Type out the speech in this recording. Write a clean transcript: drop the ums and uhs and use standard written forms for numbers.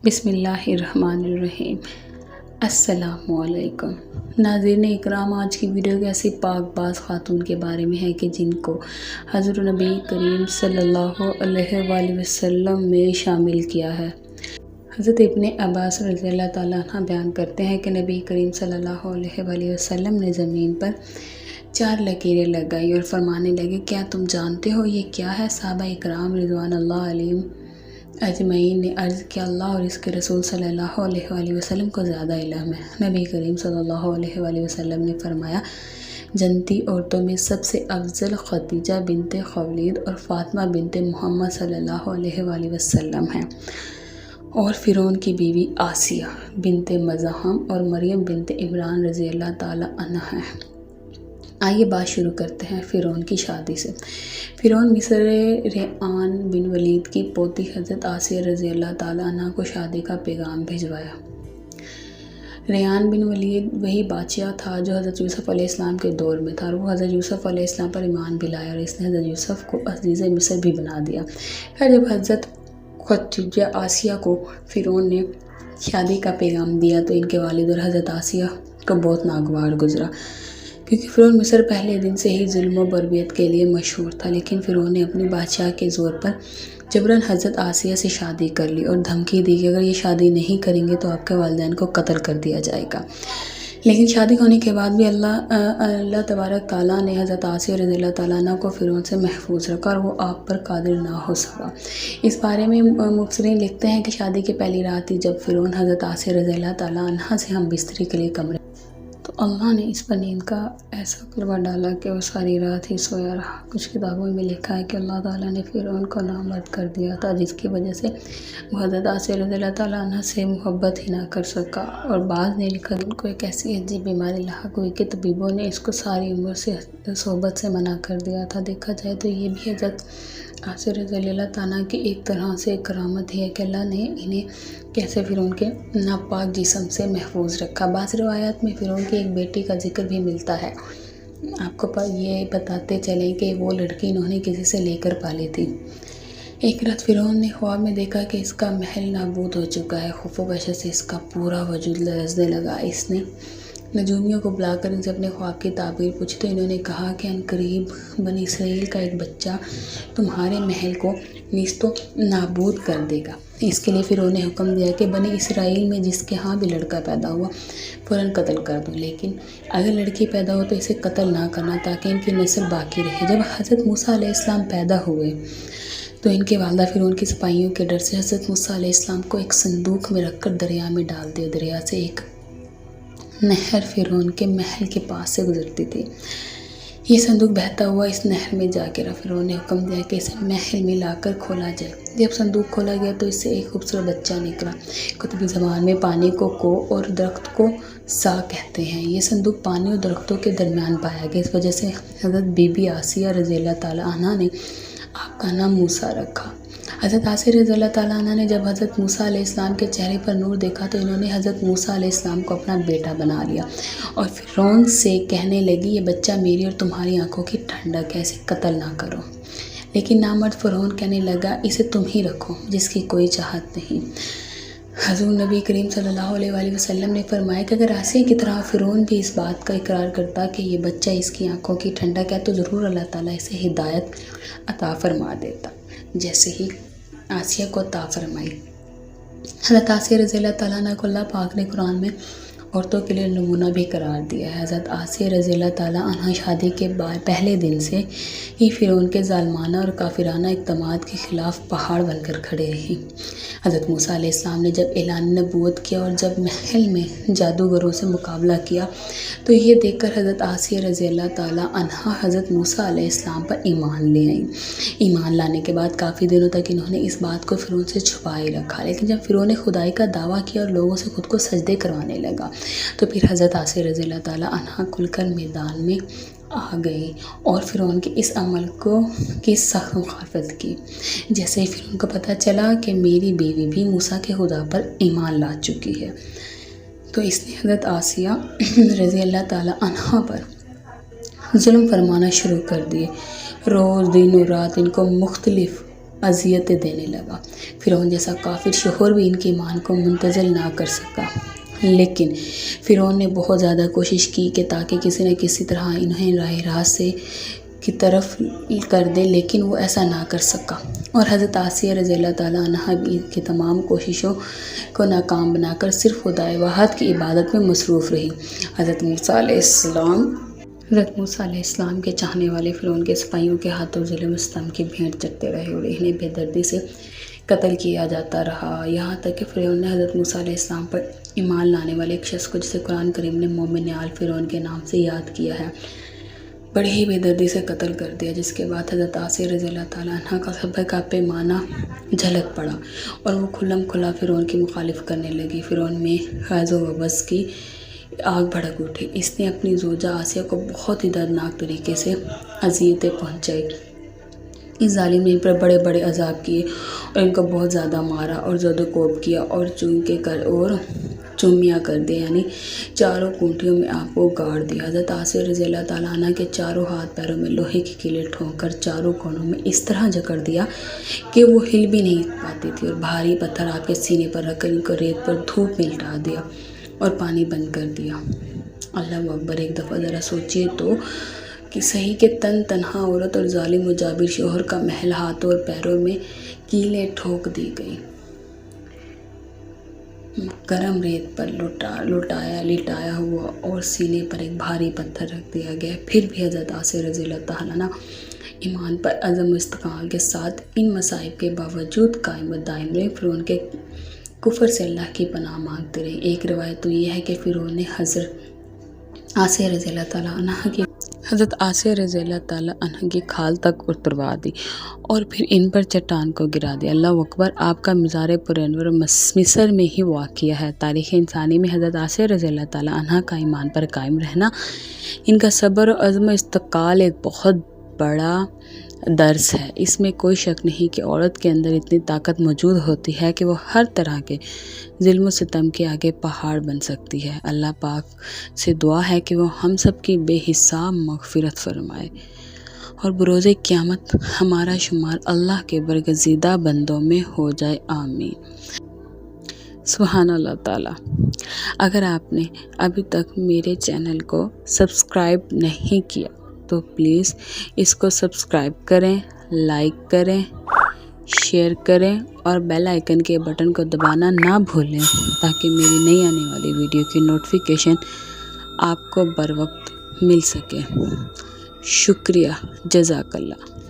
بسم اللہ الرحمن الرحیم۔ السلام علیکم ناظرین اکرام، آج کی ویڈیو کی ایسی پاک باز خاتون کے بارے میں ہے کہ جن کو حضرت نبی کریم صلی اللہ علیہ وآلہ وسلم میں شامل کیا ہے۔ حضرت ابن عباس رضی اللہ تعالیٰ عنہ بیان کرتے ہیں کہ نبی کریم صلی اللہ علیہ وآلہ وسلم نے زمین پر 4 لکیریں لگائی اور فرمانے لگے، کیا تم جانتے ہو یہ کیا ہے؟ صحابہ اکرام رضوان اللہ علیہم اجمعین نے عرض کیا، اللہ اور اس کے رسول صلی اللہ علیہ وآلہ وسلم کو زیادہ علم ہے۔ نبی کریم صلی اللہ علیہ وآلہ وسلم نے فرمایا، جنتی عورتوں میں سب سے افضل خدیجہ بنت خویلد اور فاطمہ بنت محمد صلی اللہ علیہ وآلہ وسلم ہیں، اور فرعون کی بیوی آسیہ بنت مزاحم اور مریم بنت عمران رضی اللہ تعالی عنہ ہیں۔ آئیے بات شروع کرتے ہیں فرعون کی شادی سے۔ فرعون مصر ریحان بن ولید کی پوتی حضرت آسیہ رضی اللہ تعالیٰ عنہ کو شادی کا پیغام بھجوایا۔ ریحان بن ولید وہی بادشاہ تھا جو حضرت یوسف علیہ السلام کے دور میں تھا، اور وہ حضرت یوسف علیہ السلام پر ایمان بھی لایا، اور اس نے حضرت یوسف کو عزیز مصر بھی بنا دیا۔ پھر جب حضرت خدیجہ آسیہ کو فرعون نے شادی کا پیغام دیا تو ان کے والد اور حضرت آسیہ کو بہت ناگوار گزرا، کیونکہ فرعون مصر پہلے دن سے ہی ظلم و بربریت کے لیے مشہور تھا۔ لیکن فرعون نے اپنی بادشاہ کے زور پر جبراً حضرت آسیہ سے شادی کر لی اور دھمکی دی کہ اگر یہ شادی نہیں کریں گے تو آپ کے والدین کو قتل کر دیا جائے گا۔ لیکن شادی ہونے کے بعد بھی اللہ تبارک تعالیٰ نے حضرت آسیہ رضی اللہ تعالیٰ عنہ کو فرعون سے محفوظ رکھا اور وہ آپ پر قادر نہ ہو سکا۔ اس بارے میں مفسرین لکھتے ہیں کہ شادی کی پہلی رات تھی جب فرعون حضرت آسیہ رضی اللہ تعالیٰ عنہ سے ہم بستری کے لیے کمرے، تو اللہ نے اس پر نیند کا ایسا قلبہ ڈالا کہ وہ ساری رات ہی سویا رہا۔ کچھ کتابوں میں لکھا ہے کہ اللہ تعالیٰ نے فرعون کو نامرد کر دیا تھا، جس کی وجہ سے وہ حضرت آسیہ رضی اللہ تعالیٰ عنہ سے محبت ہی نہ کر سکا، اور بعض نے لکھا کہ ان کو ایک ایسی عجیب بیماری لاحق ہوئی کہ طبیبوں نے اس کو ساری عمر سے صحبت سے منع کر دیا تھا۔ دیکھا جائے تو یہ بھی حضرت آسیہ رضی اللہ تعالیٰ کی ایک طرح سے کرامت ہی ہے کہ اللہ نے انہیں کیسے فرعون کے ناپاک جسم سے محفوظ رکھا۔ بعض روایات میں فرعون کی ایک بیٹی کا ذکر بھی ملتا ہے۔ آپ کو یہ بتاتے چلیں کہ وہ لڑکی انہوں نے کسی سے لے کر پالی تھی۔ ایک رات فرعون نے خواب میں دیکھا کہ اس کا محل نابود ہو چکا ہے۔ خوف و وحشت سے اس کا پورا وجود لرزنے لگا۔ اس نے نجومیوں کو بلا کر ان سے اپنے خواب کی تعبیر پوچھی تو انہوں نے کہا کہ عنقریب بنی اسرائیل کا ایک بچہ تمہارے محل کو نیست و نابود کر دے گا۔ اس کے لیے فرعون نے حکم دیا کہ بنی اسرائیل میں جس کے ہاں بھی لڑکا پیدا ہوا فوراً قتل کر دو، لیکن اگر لڑکی پیدا ہو تو اسے قتل نہ کرنا تاکہ ان کی نسل باقی رہے۔ جب حضرت موسیٰ علیہ السلام پیدا ہوئے تو ان کے والدہ فرعون کی سپاہیوں کے ڈر سے حضرت موسیٰ علیہ السلام کو ایک صندوق میں رکھ کر دریا میں ڈال دیا۔ دریا سے ایک نہر فرعون کے محل کے پاس سے گزرتی تھی۔ یہ صندوق بہتا ہوا اس نہر میں جا گرا۔ فرعون نے حکم دیا کہ اسے محل میں لا کر کھولا جائے۔ جب صندوق کھولا گیا تو اس سے ایک خوبصورت بچہ نکلا۔ قطبی زبان میں پانی کو اور درخت کو سا کہتے ہیں۔ یہ صندوق پانی اور درختوں کے درمیان پایا گیا۔ اس وجہ سے حضرت بی بی آسیہ رضی اللہ تعالیٰ عنہ نے آپ کا نام موسیٰ رکھا۔ حضرت آسیہ رضی اللہ تعالیٰ عنہ نے جب حضرت موسیٰ علیہ السلام کے چہرے پر نور دیکھا تو انہوں نے حضرت موسیٰ علیہ السلام کو اپنا بیٹا بنا لیا، اور فرعون سے کہنے لگی، یہ بچہ میری اور تمہاری آنکھوں کی ٹھنڈک ہے، اسے قتل نہ کرو۔ لیکن نامرد فرعون کہنے لگا، اسے تم ہی رکھو، جس کی کوئی چاہت نہیں۔ حضور نبی کریم صلی اللہ علیہ وآلہ وسلم نے فرمایا کہ اگر آسیہ کی طرح فرعون بھی اس بات کا اقرار کرتا کہ یہ بچہ اس کی آنکھوں کی ٹھنڈک ہے تو ضرور اللہ تعالیٰ اسے ہدایت عطا فرما دیتا، جیسے ہی آسیہ کو عطا فرمائی۔ حضرت آسیہ رضی اللہ تعالیٰ عنہ کو اللہ پاک نے قرآن میں عورتوں کے لیے نمونہ بھی قرار دیا ہے۔ حضرت آسیہ رضی اللہ تعالیٰ عنہ شادی کے پہلے دن سے ہی فرعون کے ظالمانہ اور کافرانہ اقدامات کے خلاف پہاڑ بن کر کھڑے رہی۔ حضرت موسیٰ علیہ السلام نے جب اعلان نبوت کیا اور جب محل میں جادوگروں سے مقابلہ کیا تو یہ دیکھ کر حضرت آسیہ رضی اللہ تعالیٰ عنہ حضرت موسیٰ علیہ السلام پر ایمان لے آئیں۔ ایمان لانے کے بعد کافی دنوں تک انہوں نے اس بات کو فرعون سے چھپائے رکھا، لیکن جب فرعون نے خدائی کا دعویٰ کیا اور لوگوں سے خود کو سجدے کروانے لگا تو پھر حضرت آسیہ رضی اللہ تعالیٰ عنہ کھل کر میدان میں آ گئی اور فرعون کے اس عمل کی سخت مخالفت کی۔ جیسے ہی فرعون کو پتہ چلا کہ میری بیوی بھی موسیٰ کے خدا پر ایمان لا چکی ہے تو اس نے حضرت آسیہ رضی اللہ تعالیٰ عنہ پر ظلم فرمانا شروع کر دیے۔ روز دن و رات ان کو مختلف اذیتیں دینے لگا۔ فرعون جیسا کافر شوہر بھی ان کے ایمان کو منتزل نہ کر سکا، لیکن فرعون نے بہت زیادہ کوشش کی کہ تاکہ کسی نہ کسی طرح انہیں راہ راست سے کی طرف کر دے، لیکن وہ ایسا نہ کر سکا، اور حضرت آسیہ رضی اللہ تعالیٰ عنہ بھی ان کی تمام کوششوں کو ناکام بنا کر صرف خدا واحد کی عبادت میں مصروف رہی۔ حضرت موسیٰ علیہ السلام کے چاہنے والے فرعون کے سپاہیوں کے ہاتھوں ظلم و ستم کی بھیٹ چڑھتے رہے اور انہیں بے دردی سے قتل کیا جاتا رہا، یہاں تک کہ فرعون نے حضرت موسیٰ علیہ السلام پر ایمان لانے والے ایک شخص کو، جسے قرآن کریم نے مومن آل فرعون کے نام سے یاد کیا ہے، بڑی ہی بے دردی سے قتل کر دیا، جس کے بعد حضرت آسیہ رضی اللہ تعالیٰ عنہ کا صبر کا پیمانہ جھلک پڑا اور وہ کھلم کھلا فرعون کی مخالف کرنے لگی۔ فرعون میں غیظ و غضب کی آگ بھڑک اٹھی۔ اس نے اپنی زوجہ آسیہ کو بہت ہی دردناک طریقے سے اذیتیں پہنچائی۔ اس ظالم نے ان پر بڑے بڑے عذاب کیے اور ان کو بہت زیادہ مارا اور زد و کوب کیا اور چومیاں کر دیا، یعنی چاروں کونٹیوں میں آپ کو گاڑ دیا۔ حضرت آسیہ رضی اللہ تعالیٰ عنہ کے چاروں ہاتھ پیروں میں لوہے کی کیلیں ٹھونک کر چاروں کونوں میں اس طرح جکڑ دیا کہ وہ ہل بھی نہیں پاتی تھی، اور بھاری پتھر آپ کے سینے پر رکھ کر ان کو ریت پر دھوپ میں لٹا دیا اور پانی بند کر دیا۔ اللہ اکبر! ایک دفعہ ذرا سوچئے تو کہ صحیح کہ تنہا عورت اور ظالم و جابر شوہر کا محل ہاتھوں اور پیروں میں کیلیں ٹھوک دی گئی، گرم ریت پر لٹایا ہوا اور سینے پر ایک بھاری پتھر رکھ دیا گیا۔ پھر بھی حضرت آسیہ رضی اللہ تعالیٰ عنہ ایمان پر عزم و استقامت کے ساتھ ان مصائب کے باوجود قائم و دائم رہے، فرعون کے کفر سے اللہ کی پناہ مانگتے رہے۔ ایک روایت تو یہ ہے کہ فرعون نے حضرت آسیہ رضی اللہ تعالیٰ عنہ کی کھال تک اتروا دی اور پھر ان پر چٹان کو گرا دیا۔ اللہ اکبر! آپ کا مزار پرانور مصر میں ہی واقع ہے۔ تاریخ انسانی میں حضرت آسیہ رضی اللہ تعالیٰ عنہ کا ایمان پر قائم رہنا، ان کا صبر و عزم و استقال ایک بہت بڑا درس ہے۔ اس میں کوئی شک نہیں کہ عورت کے اندر اتنی طاقت موجود ہوتی ہے کہ وہ ہر طرح کے ظلم و ستم کے آگے پہاڑ بن سکتی ہے۔ اللہ پاک سے دعا ہے کہ وہ ہم سب کی بے حساب مغفرت فرمائے اور بروز قیامت ہمارا شمار اللہ کے برگزیدہ بندوں میں ہو جائے، آمین۔ سبحان اللہ تعالیٰ! اگر آپ نے ابھی تک میرے چینل کو سبسکرائب نہیں کیا تو پلیز اس کو سبسکرائب کریں، لائک کریں، شیئر کریں اور بیل آئیکن کے بٹن کو دبانا نہ بھولیں تاکہ میری نئی آنے والی ویڈیو کی نوٹیفیکیشن آپ کو بر وقت مل سکے۔ شکریہ، جزاک اللہ۔